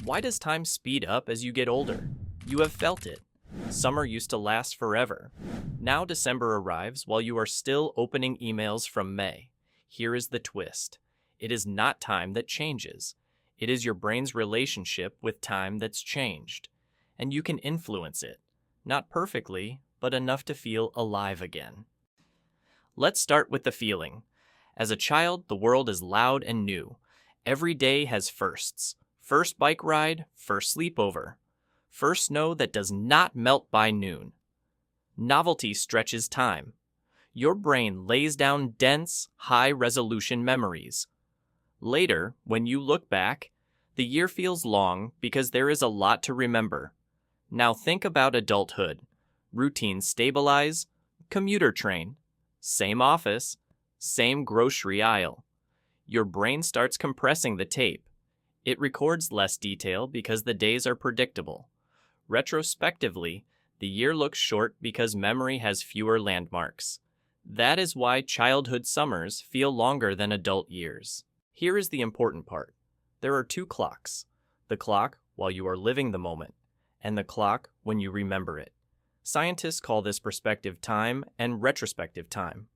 Why does time speed up as you get older? You have felt it. Summer used to last forever. Now December arrives while you are still opening emails from May. Here is the twist. It is not time that changes. It is your brain's relationship with time that's changed. And you can influence it. Not perfectly, but enough to feel alive again. Let's start with the feeling. As a child, the world is loud and new. Every day has firsts. First bike ride, first sleepover. First snow that does not melt by noon. Novelty stretches time. Your brain lays down dense, high-resolution memories. Later, when you look back, the year feels long because there is a lot to remember. Now think about adulthood. Routines stabilize, commuter train, same office, same grocery aisle. Your brain starts compressing the tape. It records less detail because the days are predictable. Retrospectively, the year looks short because memory has fewer landmarks. That is why childhood summers feel longer than adult years. Here is the important part. There are two clocks. The clock while you are living the moment, and the clock when you remember it. Scientists call this perspective time and retrospective time.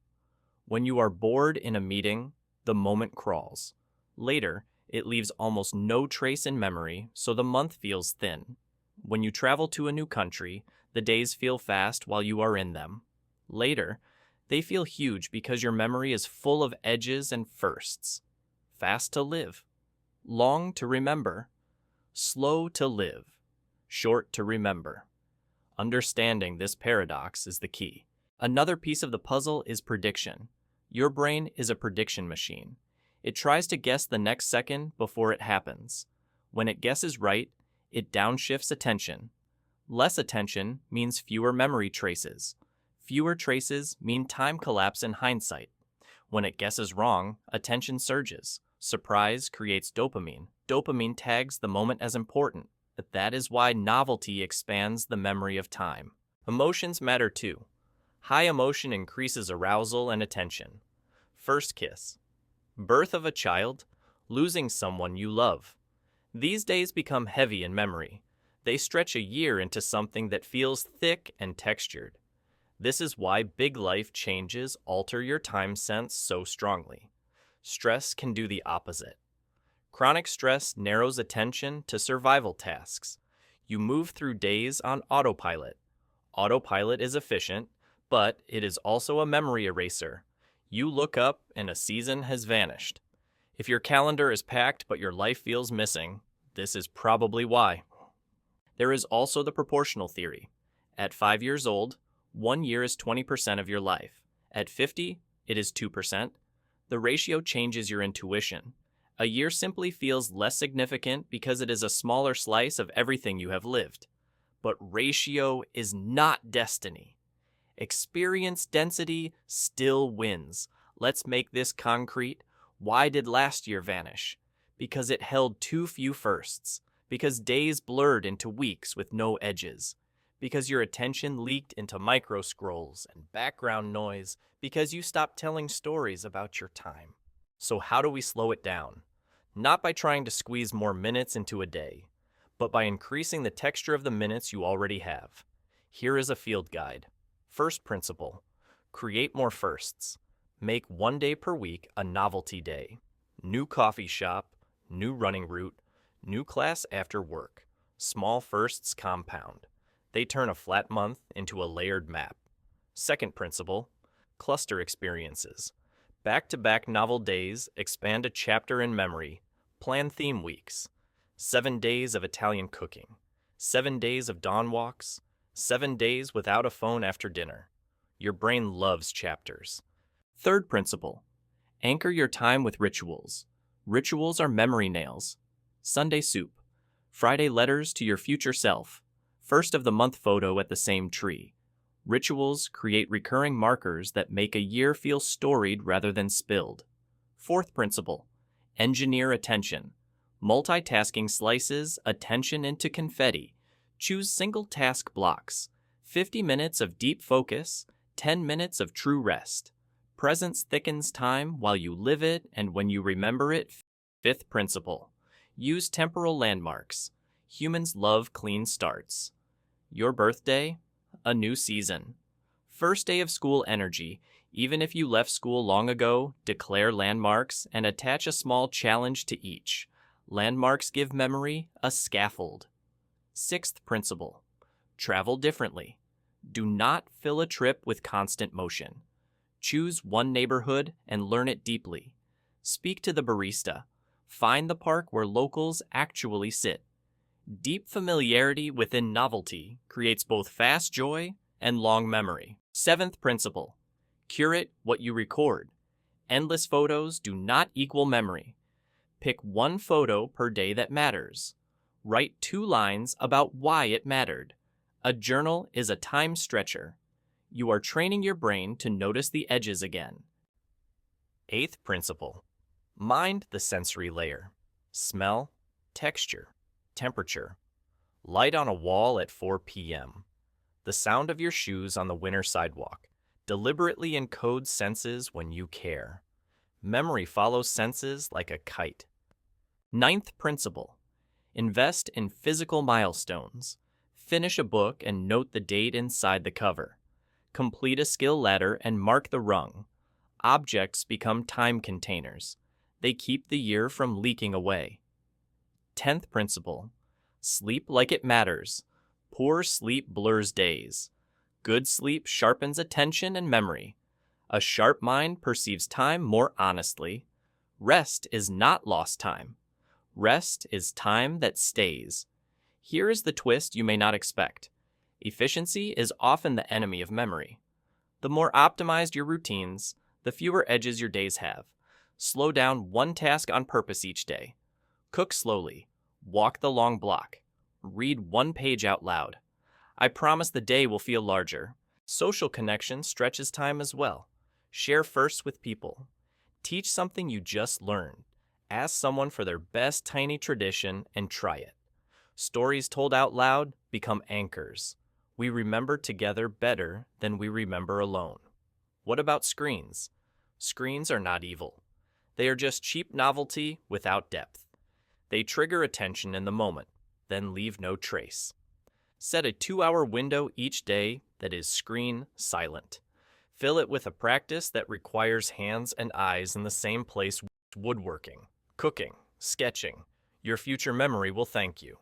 When you are bored in a meeting, the moment crawls. Later, it leaves almost no trace in memory, so the month feels thin. When you travel to a new country, the days feel fast while you are in them. Later, they feel huge because your memory is full of edges and firsts. Fast to live, long to remember, slow to live, short to remember. Understanding this paradox is the key. Another piece of the puzzle is prediction. Your brain is a prediction machine. It tries to guess the next second before it happens. When it guesses right, it downshifts attention. Less attention means fewer memory traces. Fewer traces mean time collapse in hindsight. When it guesses wrong, attention surges. Surprise creates dopamine. Dopamine tags the moment as important. That is why novelty expands the memory of time. Emotions matter too. High emotion increases arousal and attention. First kiss. Birth of a child. Losing someone you love. These days become heavy in memory. They stretch a year into something that feels thick and textured. This is why big life changes alter your time sense so strongly. Stress can do the opposite. Chronic stress narrows attention to survival tasks. You move through days on autopilot. Autopilot is efficient, but it is also a memory eraser. You look up and a season has vanished. If your calendar is packed but your life feels missing, this is probably why. There is also the proportional theory. At 5 years old, 1 year is 20% of your life. At 50, it is 2%. The ratio changes your intuition. A year simply feels less significant because it is a smaller slice of everything you have lived. But ratio is not destiny. Experience density still wins. Let's make this concrete. Why did last year vanish? Because it held too few firsts. Because days blurred into weeks with no edges. Because your attention leaked into micro scrolls and background noise. Because you stopped telling stories about your time. So how do we slow it down? Not by trying to squeeze more minutes into a day, but by increasing the texture of the minutes you already have. Here is a field guide. First principle, create more firsts. Make 1 day per week a novelty day. New coffee shop, new running route, new class after work. Small firsts compound. They turn a flat month into a layered map. Second principle, cluster experiences. Back-to-back novel days expand a chapter in memory. Plan theme weeks. 7 days of Italian cooking. 7 days of dawn walks. 7 days without a phone after dinner. Your brain loves chapters. Third principle. Anchor your time with rituals. Rituals are memory nails. Sunday soup. Friday letters to your future self. First of the month photo at the same tree. Rituals create recurring markers that make a year feel storied rather than spilled. Fourth principle. Engineer attention. Multitasking slices attention into confetti. Choose single task blocks. 50 minutes of deep focus, 10 minutes of true rest. Presence thickens time while you live it and when you remember it. Fifth principle. Use temporal landmarks. Humans love clean starts. Your birthday? A new season. First day of school energy. Even if you left school long ago, declare landmarks and attach a small challenge to each. Landmarks give memory a scaffold. Sixth principle. Travel differently. Do not fill a trip with constant motion. Choose one neighborhood and learn it deeply. Speak to the barista. Find the park where locals actually sit. Deep familiarity within novelty creates both fast joy and long memory. Seventh principle. Curate what you record. Endless photos do not equal memory. Pick one photo per day that matters. Write 2 lines about why it mattered. A journal is a time stretcher. You are training your brain to notice the edges again. Eighth principle. Mind the sensory layer. Smell, texture, temperature. Light on a wall at 4 p.m. The sound of your shoes on the winter sidewalk. Deliberately encodes senses when you care. Memory follows senses like a kite. Ninth principle. Invest in physical milestones. Finish a book and note the date inside the cover. Complete a skill ladder and mark the rung. Objects become time containers. They keep the year from leaking away. 10th principle. Sleep like it matters. Poor sleep blurs days. Good sleep sharpens attention and memory. A sharp mind perceives time more honestly. Rest is not lost time. Rest is time that stays. Here is the twist you may not expect. Efficiency is often the enemy of memory. The more optimized your routines, the fewer edges your days have. Slow down one task on purpose each day. Cook slowly. Walk the long block. Read one page out loud. I promise the day will feel larger. Social connection stretches time as well. Share first with people. Teach something you just learned. Ask someone for their best tiny tradition and try it. Stories told out loud become anchors. We remember together better than we remember alone. What about screens? Screens are not evil. They are just cheap novelty without depth. They trigger attention in the moment, then leave no trace. Set a 2-hour window each day that is screen silent. Fill it with a practice that requires hands and eyes in the same place: woodworking, cooking, sketching. Your future memory will thank you.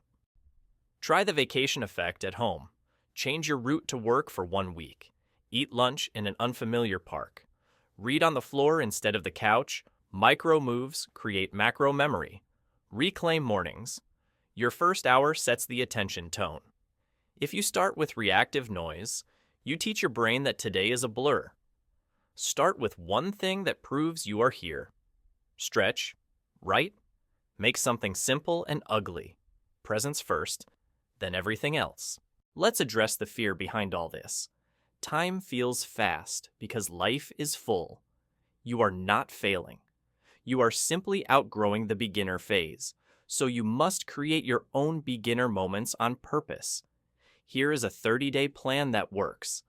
Try the vacation effect at home. Change your route to work for 1 week. Eat lunch in an unfamiliar park. Read on the floor instead of the couch. Micro moves create macro memory. Reclaim mornings. Your first hour sets the attention tone. If you start with reactive noise, you teach your brain that today is a blur. Start with one thing that proves you are here. Stretch, write, make something simple and ugly. Presence first, then everything else. Let's address the fear behind all this. Time feels fast because life is full. You are not failing. You are simply outgrowing the beginner phase, so you must create your own beginner moments on purpose. Here is a 30-day plan that works.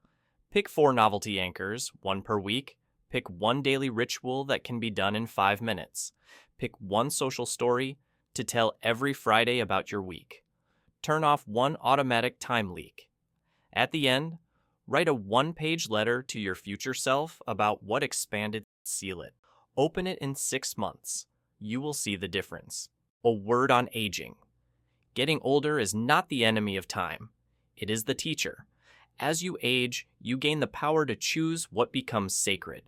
Pick 4 novelty anchors, 1 per week. Pick 1 daily ritual that can be done in 5 minutes. Pick 1 social story to tell every Friday about your week. Turn off 1 automatic time leak. At the end, write a 1-page letter to your future self about what expanded. Seal it. Open it in 6 months. You will see the difference. A word on aging. Getting older is not the enemy of time. It is the teacher. As you age, you gain the power to choose what becomes sacred.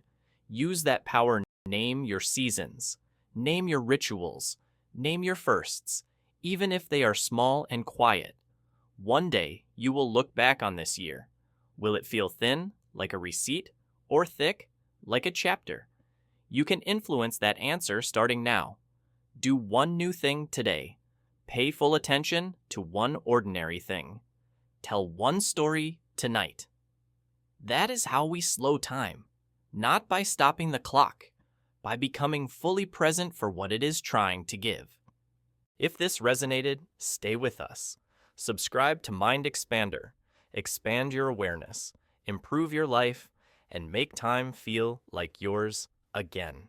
Use that power. Name your seasons. Name your rituals. Name your firsts, even if they are small and quiet. One day, you will look back on this year. Will it feel thin, like a receipt, or thick, like a chapter? You can influence that answer starting now. Do 1 new thing today. Pay full attention to 1 ordinary thing. Tell 1 story tonight. That is how we slow time. Not by stopping the clock, by becoming fully present for what it is trying to give. If this resonated, stay with us. Subscribe to Mind Expander. Expand your awareness, improve your life, and make time feel like yours again.